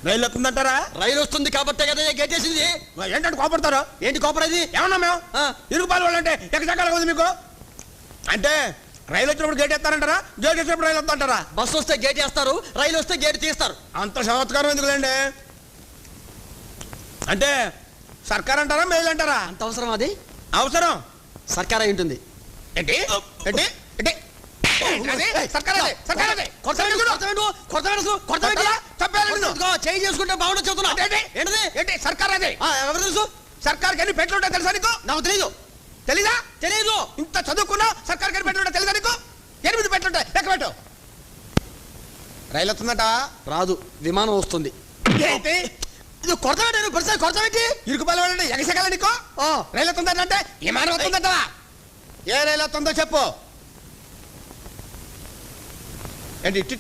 రైలు వస్తుందంటారా? రైలు వస్తుంది కాబట్టే కదా గేట్ వేసింది. ఏంటంటే కోపడతారు? ఏంటి కోపడేది? ఏమన్నా మేము ఇరుగు పాలు వాళ్ళంటే ఎక్కడికి ఉంది మీకు? అంటే రైలు వచ్చినప్పుడు గేట్ వేస్తారంటారా? గేట్ వేసినప్పుడు రైలు వస్తుంటారా? బస్సు వస్తే గేట్ వేస్తారు, రైలు వస్తే గేట్ తీస్తారు. అంత చమత్కారం ఎందుకులేండి? అంటే సర్కార్ అంటారా మేలు అంటారా? అంత అవసరం అది? అవసరం. సర్కార్ అయి ఉంటుంది. ఏంటి ఏంటి ఏంటి చేయి చేసుకుంటే బాగుంటుంది చెబుతున్నా. ఏంటి సర్కార్ అదే? ఎవరు తెలుసు? సర్కార్కి ఎన్ని పెట్లు ఉంటాయి తెలుసా నీకు? నాకు తెలీదు. తెలీదా? తెలీదు. ఇంత చదువుకున్నా సర్కార్కి ఎన్ని పెట్లు ఉంటాయి తెలుసా నీకు? 8 పెట్లు ఉంటాయి. లెక్క పెట్టు. రైలు వస్తుందట? రాదు, విమానం వస్తుంది. ఏంటి ఇది కొరత పెట్టి ఇరుకు పాలు వాళ్ళంటే ఎగసగల నీకు? రైలు వస్తుందంటే విమానం వస్తుందట. ఏ రైలు వస్తుందో చెప్పు. ఏంటి ఇట్టి